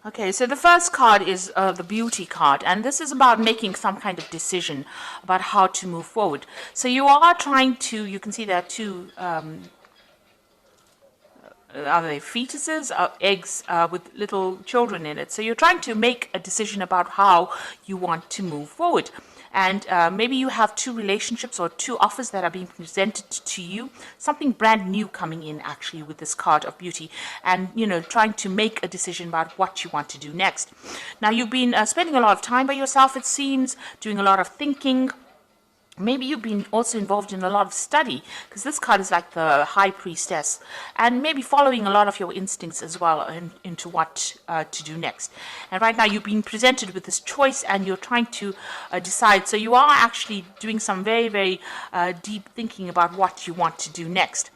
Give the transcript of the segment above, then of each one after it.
Okay, so the first card is the beauty card, and this is about making some kind of decision about how to move forward. So you are trying to, you can see there are two, are they fetuses, eggs with little children in it. So you're trying to make a decision about how you want to move forward. And maybe you have two relationships or two offers that are being presented to you, something brand new coming in actually with this card of beauty, and trying to make a decision about what you want to do next. Now you've been spending a lot of time by yourself, it seems, doing a lot of thinking. Maybe you've been also involved in a lot of study, because this card is like the high priestess, and maybe following a lot of your instincts as well into what to do next. And right now you've been presented with this choice and you're trying to decide. So you are actually doing some very, very deep thinking about what you want to do next.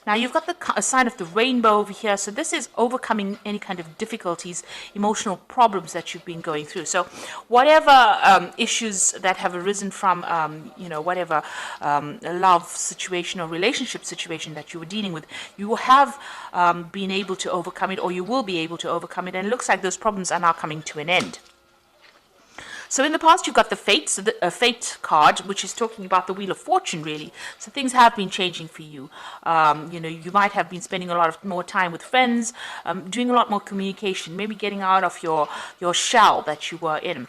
Now you've got the sign of the rainbow over here. So this is overcoming any kind of difficulties, emotional problems that you've been going through. So whatever issues that have arisen from, whatever love situation or relationship situation that you were dealing with, you have been able to overcome it, or you will be able to overcome it. And it looks like those problems are now coming to an end. So in the past, you've got the Fate, so the Fate card, which is talking about the Wheel of Fortune, really. So things have been changing for you. You might have been spending a lot of more time with friends, doing a lot more communication, maybe getting out of your shell that you were in.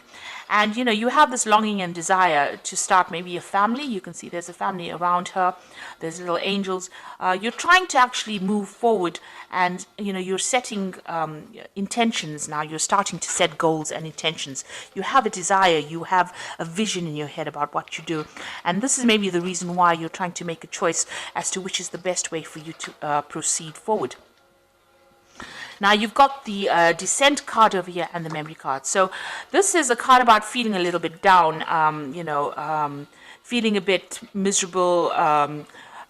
And, you have this longing and desire to start maybe a family. You can see there's a family around her. There's little angels. You're trying to actually move forward, and, you're setting intentions now. You're starting to set goals and intentions. You have a desire. You have a vision in your head about what you do. And this is maybe the reason why you're trying to make a choice as to which is the best way for you to proceed forward. Now you've got the Descent card over here and the Memory card. So this is a card about feeling a little bit down, feeling a bit miserable,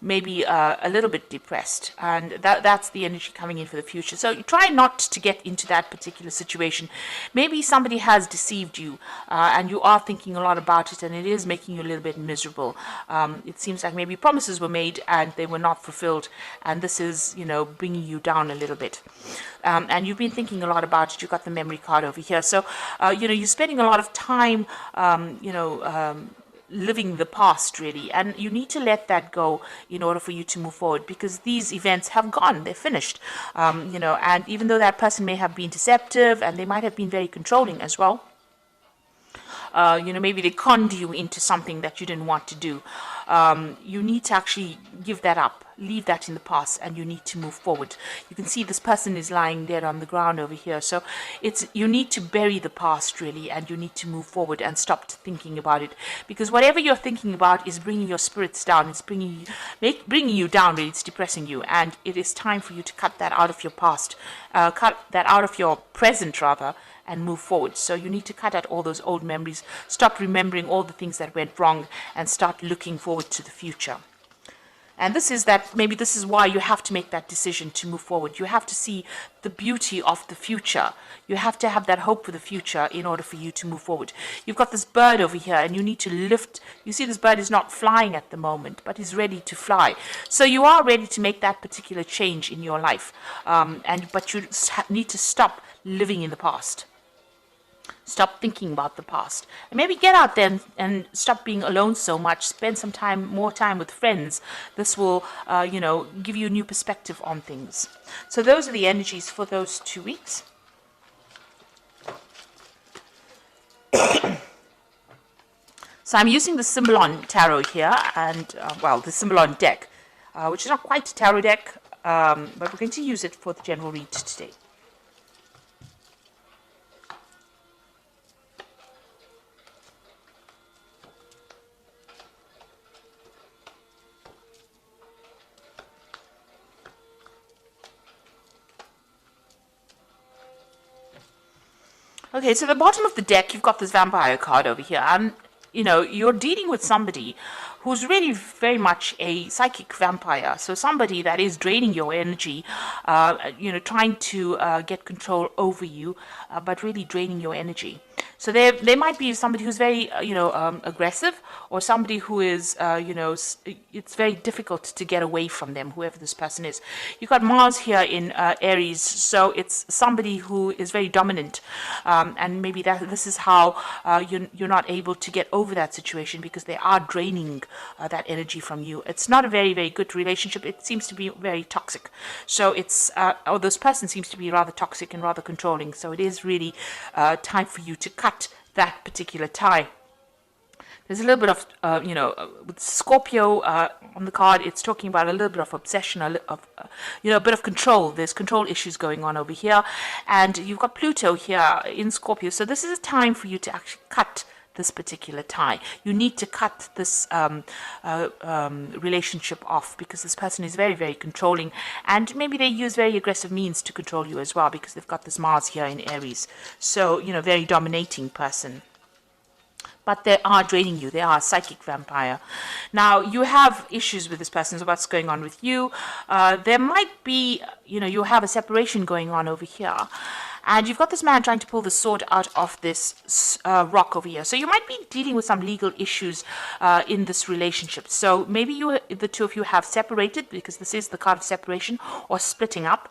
maybe a little bit depressed, and that's the energy coming in for the future. So you try not to get into that particular situation. Maybe somebody has deceived you, and you are thinking a lot about it, and it is making you a little bit miserable. It seems like maybe promises were made and they were not fulfilled, and this is bringing you down a little bit. And you've been thinking a lot about it. You've got the Memory card over here. So you're spending a lot of time living the past, really, and you need to let that go in order for you to move forward, because these events have gone, they're finished, and even though that person may have been deceptive and they might have been very controlling as well, maybe they conned you into something that you didn't want to do. You need to actually give that up, leave that in the past, and you need to move forward. You can see this person is lying dead on the ground over here. So you need to bury the past, really, and you need to move forward and stop thinking about it, because whatever you're thinking about is bringing your spirits down. It's bringing you down, really. It's depressing you, and it is time for you to cut that out of your past, cut that out of your present, rather, and move forward. So you need to cut out all those old memories, stop remembering all the things that went wrong, and start looking forward to the future. And maybe this is why you have to make that decision to move forward. You have to see the beauty of the future. You have to have that hope for the future in order for you to move forward. You've got this bird over here, and you need to lift. You see this bird is not flying at the moment, but is ready to fly. So you are ready to make that particular change in your life. But you need to stop living in the past. Stop thinking about the past, and maybe get out there and stop being alone so much. Spend some more time with friends. This will, give you a new perspective on things. So those are the energies for those 2 weeks. So I'm using the Symbolon Tarot here, and the Symbolon deck, which is not quite a tarot deck, but we're going to use it for the general read today. Okay, so at the bottom of the deck, you've got this Vampire card over here, and, you're dealing with somebody who's really very much a psychic vampire. So somebody that is draining your energy, trying to get control over you, but really draining your energy. So there might be somebody who's very, aggressive, or somebody who is, it's very difficult to get away from them, whoever this person is. You've got Mars here in Aries, so it's somebody who is very dominant, and maybe this is how you're not able to get over that situation, because they are draining that energy from you. It's not a very, very good relationship. It seems to be very toxic. So or this person seems to be rather toxic and rather controlling. So it is really time for you to cut that particular tie. There's a little bit of, with Scorpio on the card, it's talking about a little bit of obsession, a bit of control. There's control issues going on over here. And you've got Pluto here in Scorpio. So this is a time for you to actually cut this particular tie. You need to cut this relationship off, because this person is very, very controlling, and maybe they use very aggressive means to control you as well, because they've got this Mars here in Aries. So, very dominating person. But they are draining you. They are a psychic vampire. Now, you have issues with this person, so what's going on with you? There might be, you have a separation going on over here. And you've got this man trying to pull the sword out of this rock over here. So you might be dealing with some legal issues in this relationship. So maybe the two of you have separated, because this is the card of separation, or splitting up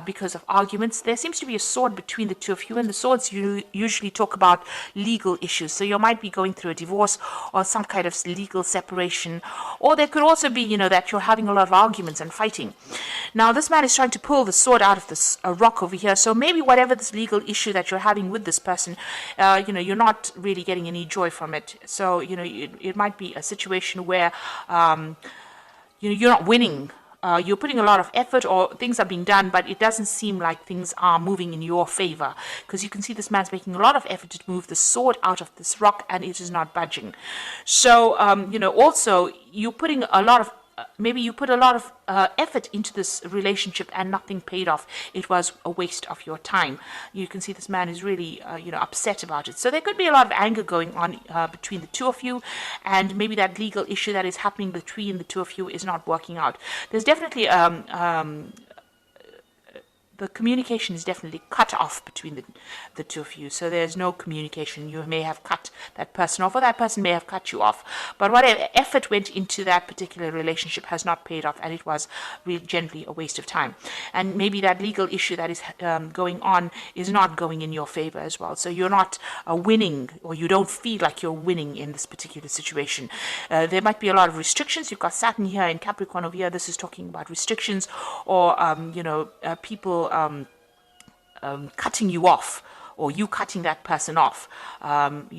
because of arguments. There seems to be a sword between the two of you, and the swords usually talk about legal issues. So you might be going through a divorce or some kind of legal separation. Or there could also be, that you're having a lot of arguments and fighting. Now, this man is trying to pull the sword out of this rock over here. So maybe whatever this legal issue that you're having with this person, you're not really getting any joy from it. So, it might be a situation where, you're not winning. You're putting a lot of effort, or things are being done, but it doesn't seem like things are moving in your favor, because you can see this man's making a lot of effort to move the sword out of this rock, and it is not budging. So, also you're putting a lot of maybe you put a lot of effort into this relationship and nothing paid off. It was a waste of your time. You can see this man is really, upset about it. So there could be a lot of anger going on between the two of you, and maybe that legal issue that is happening between the two of you is not working out. There's definitely the communication is definitely cut off between the two of you. So there's no communication. You may have cut that person off, or that person may have cut you off. But whatever effort went into that particular relationship has not paid off, and it was really generally a waste of time. And maybe that legal issue that is going on is not going in your favor as well. So you're not winning, or you don't feel like you're winning in this particular situation. There might be a lot of restrictions. You've got Saturn here in Capricorn over here. This is talking about restrictions, or people cutting you off, or you cutting that person off,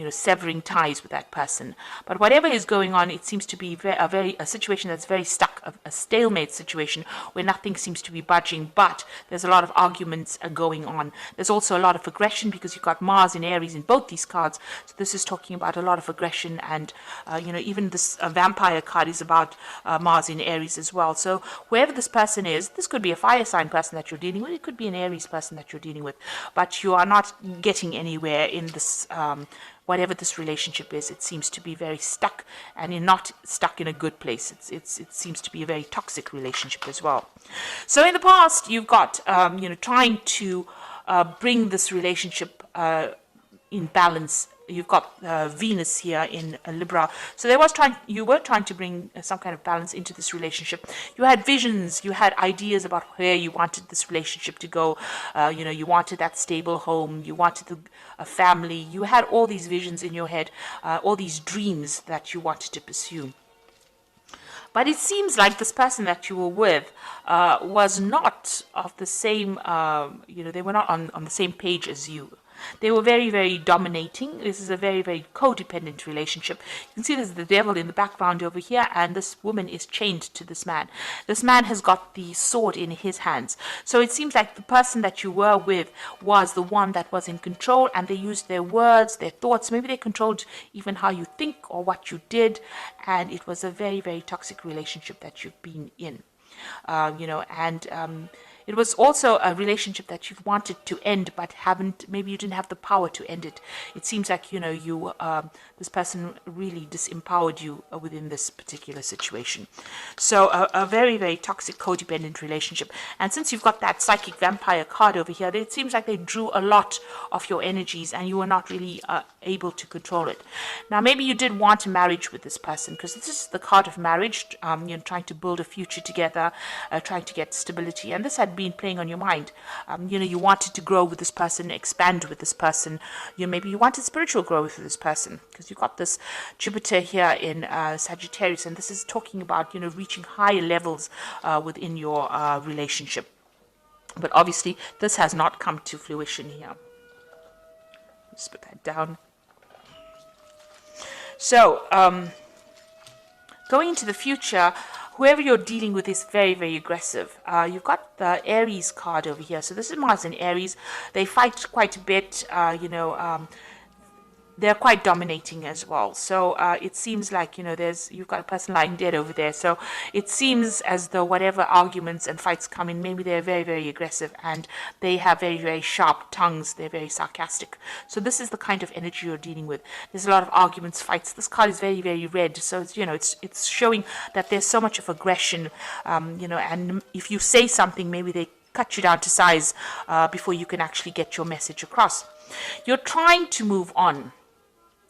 severing ties with that person. But whatever is going on, it seems to be a situation that's very stuck, a stalemate situation where nothing seems to be budging, but there's a lot of arguments going on. There's also a lot of aggression, because you've got Mars in Aries in both these cards. So this is talking about a lot of aggression, and, even this vampire card is about Mars in Aries as well. So whoever this person is, this could be a fire sign person that you're dealing with. It could be an Aries person that you're dealing with, but you are not getting anywhere in this, whatever this relationship is. It seems to be very stuck, and you're not stuck in a good place. It seems to be a very toxic relationship as well. So in the past, you've got, trying to bring this relationship in balance. You've got Venus here in Libra. So you were trying to bring some kind of balance into this relationship. You had visions, you had ideas about where you wanted this relationship to go. You wanted that stable home, you wanted a family. You had all these visions in your head, all these dreams that you wanted to pursue. But it seems like this person that you were with was not of the same, they were not on the same page as you. They were very, very dominating. This is a very, very codependent relationship. You can see there's the devil in the background over here, and this woman is chained to this man. This man has got the sword in his hands. So it seems like the person that you were with was the one that was in control, and they used their words, their thoughts. Maybe they controlled even how you think or what you did, and it was a very, very toxic relationship that you've been in. It was also a relationship that you've wanted to end, but haven't. Maybe you didn't have the power to end it. It seems like this person really disempowered you within this particular situation. So a very, very toxic, codependent relationship. And since you've got that psychic vampire card over here, it seems like they drew a lot of your energies, and you were not really able to control it. Now, maybe you did want a marriage with this person, because this is the card of marriage. Trying to build a future together, trying to get stability, and this had been playing on your mind. You wanted to grow with this person, expand with this person. Maybe you wanted spiritual growth with this person, because you've got this Jupiter here in Sagittarius, and this is talking about reaching higher levels within your relationship. But obviously, this has not come to fruition here. Let's put that down. So, going into the future, whoever you're dealing with is very, very aggressive. You've got the Aries card over here. So this is Mars and Aries. They fight quite a bit, they're quite dominating as well. So it seems like, you've got a person lying dead over there. So it seems as though whatever arguments and fights come in, maybe they're very, very aggressive, and they have very, very sharp tongues. They're very sarcastic. So this is the kind of energy you're dealing with. There's a lot of arguments, fights. This card is very, very red. So it's showing that there's so much of aggression, and if you say something, maybe they cut you down to size before you can actually get your message across. You're trying to move on.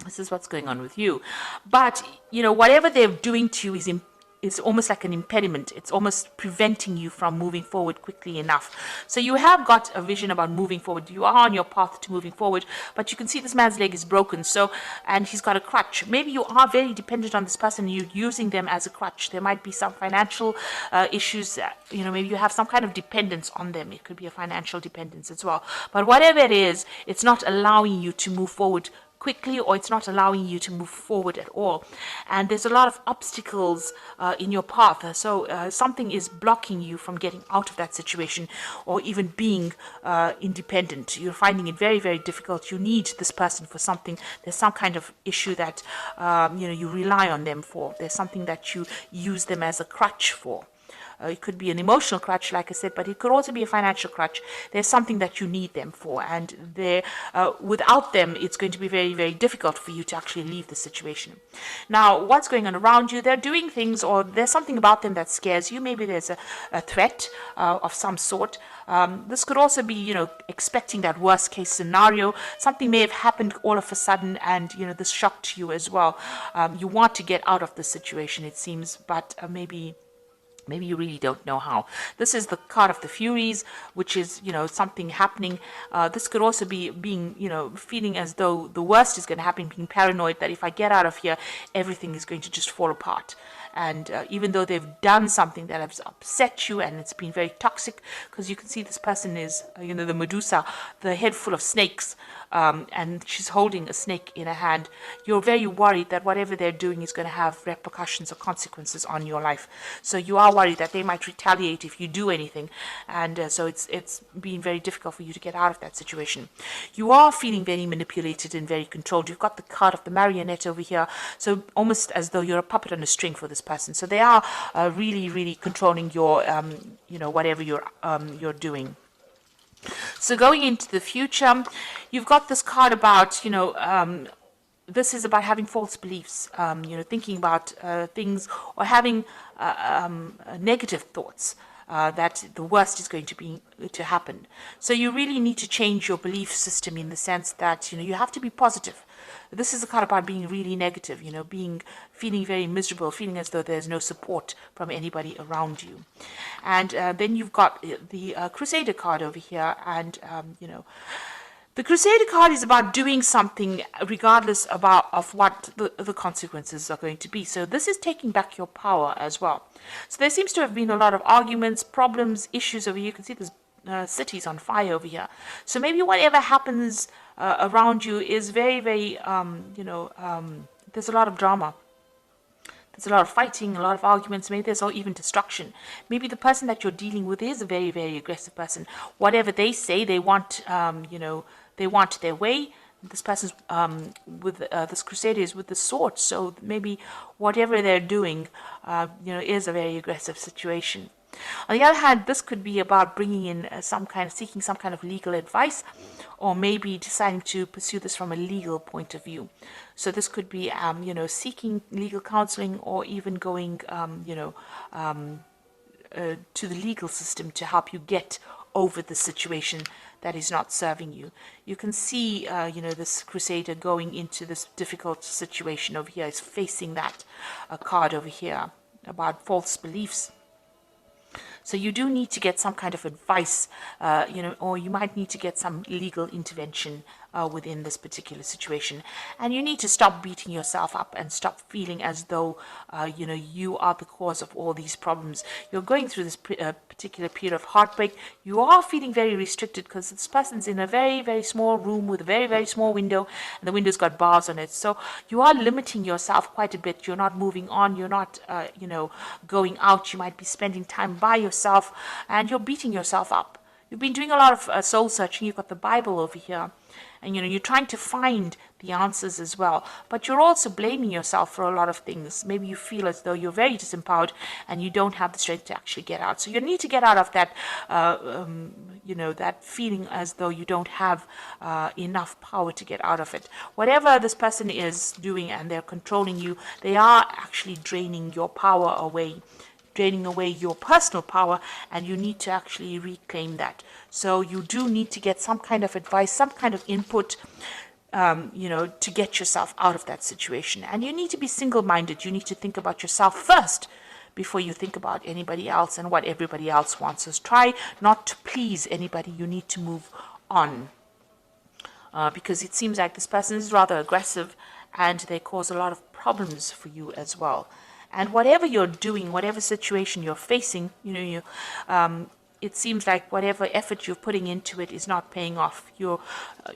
This is what's going on with you. But, whatever they're doing to you is almost like an impediment. It's almost preventing you from moving forward quickly enough. So you have got a vision about moving forward. You are on your path to moving forward, but you can see this man's leg is broken. And he's got a crutch. Maybe you are very dependent on this person. You're using them as a crutch. There might be some financial issues. Maybe you have some kind of dependence on them. It could be a financial dependence as well. But whatever it is, it's not allowing you to move forward quickly, or it's not allowing you to move forward at all. And there's a lot of obstacles in your path. So something is blocking you from getting out of that situation, or even being independent. You're finding it very, very difficult. You need this person for something. There's some kind of issue that you rely on them for. There's something that you use them as a crutch for. It could be an emotional crutch, like I said, but it could also be a financial crutch. There's something that you need them for, and without them, it's going to be very, very difficult for you to actually leave the situation. Now, what's going on around you? They're doing things, or there's something about them that scares you. Maybe there's a threat of some sort. This could also be, expecting that worst case scenario. Something may have happened all of a sudden, and, this shocked you as well. You want to get out of the situation, it seems, but maybe you really don't know how. This is the card of the Furies, which is, something happening. This could also be being, feeling as though the worst is going to happen, being paranoid that if I get out of here, everything is going to just fall apart. And even though they've done something that has upset you, and it's been very toxic, because you can see this person is, the Medusa, the head full of snakes, and she's holding a snake in her hand. You're very worried that whatever they're doing is going to have repercussions or consequences on your life. So you are worried that they might retaliate if you do anything, and so it's been very difficult for you to get out of that situation. You are feeling very manipulated and very controlled. You've got the card of the marionette over here, so almost as though you're a puppet on a string for this person. So they are really, really controlling your, whatever you're doing. So going into the future, you've got this card about, this is about having false beliefs, thinking about things, or having negative thoughts. That the worst is going to happen. So you really need to change your belief system, in the sense that you have to be positive. This is a card about being really negative, feeling very miserable, feeling as though there's no support from anybody around you. And then you've got the Crusader card over here, and the Crusader card is about doing something regardless of what the consequences are going to be. So this is taking back your power as well. So there seems to have been a lot of arguments, problems, issues over here. You can see there's cities on fire over here. So maybe whatever happens around you is very, very, there's a lot of drama. There's a lot of fighting, a lot of arguments. Maybe there's even destruction. Maybe the person that you're dealing with is a very, very aggressive person. Whatever they say, they want, they want their way. This person's with this Crusader is with the sword. So maybe whatever they're doing, is a very aggressive situation. On the other hand, this could be about bringing in seeking some kind of legal advice, or maybe deciding to pursue this from a legal point of view. So this could be, seeking legal counseling, or even going, to the legal system to help you get over the situation that is not serving you. You can see, this crusader going into this difficult situation over here. Is facing that card over here about false beliefs. So you do need to get some kind of advice, or you might need to get some legal intervention within this particular situation. And you need to stop beating yourself up and stop feeling as though, you are the cause of all these problems. You're going through this particular period of heartbreak. You are feeling very restricted because this person's in a very, very small room with a very, very small window, and the window's got bars on it. So you are limiting yourself quite a bit. You're not moving on. You're not, going out. You might be spending time by yourself, and you're beating yourself up. You've been doing a lot of soul searching. You've got the Bible over here, and you're trying to find the answers as well. But you're also blaming yourself for a lot of things. Maybe you feel as though you're very disempowered and you don't have the strength to actually get out. So you need to get out of that, that feeling as though you don't have enough power to get out of it. Whatever this person is doing and they're controlling you, they are actually draining your power away, draining away your personal power, and you need to actually reclaim that. So you do need to get some kind of advice, some kind of input, to get yourself out of that situation. And you need to be single-minded. You need to think about yourself first before you think about anybody else and what everybody else wants. So try not to please anybody. You need to move on. Because it seems like this person is rather aggressive, and they cause a lot of problems for you as well. And whatever you're doing, whatever situation you're facing, it seems like whatever effort you're putting into it is not paying off.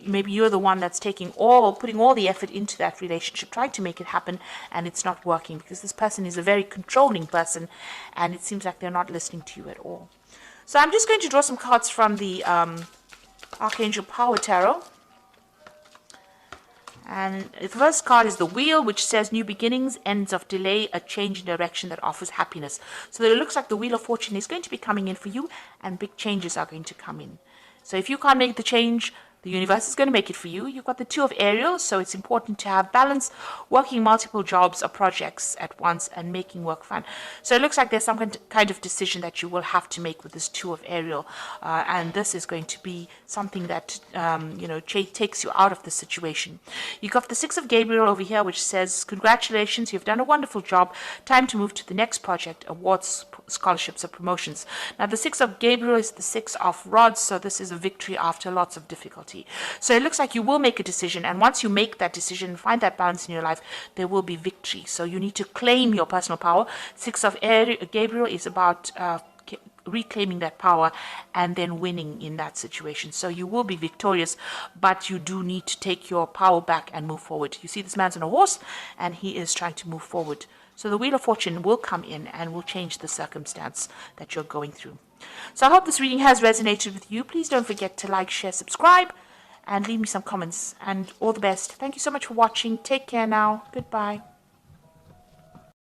Maybe you're the one that's putting all the effort into that relationship, trying to make it happen, and it's not working because this person is a very controlling person, and it seems like they're not listening to you at all. So I'm just going to draw some cards from the Archangel Power Tarot. And the first card is the Wheel, which says new beginnings, ends of delay, a change in direction that offers happiness. So it looks like the Wheel of Fortune is going to be coming in for you, and big changes are going to come in. So if you can't make the change, the universe is going to make it for you. You've got the Two of Ariel, so it's important to have balance, working multiple jobs or projects at once and making work fun. So it looks like there's some kind of decision that you will have to make with this Two of Ariel, and this is going to be something that takes you out of the situation. You've got the Six of Gabriel over here, which says, congratulations, you've done a wonderful job. Time to move to the next project, awards, scholarships, or promotions. Now the Six of Gabriel is the Six of Rods, so this is a victory after lots of difficulty. So it looks like you will make a decision, and once you make that decision, find that balance in your life, there will be victory. So you need to claim your personal power. Six of Gabriel is about reclaiming that power and then winning in that situation. So you will be victorious, but you do need to take your power back and move forward. You see this man's on a horse, and he is trying to move forward. So the Wheel of Fortune will come in and will change the circumstance that you're going through. So I hope this reading has resonated with you. Please don't forget to like, share, subscribe, and leave me some comments. And all the best. Thank you so much for watching. Take care now. Goodbye.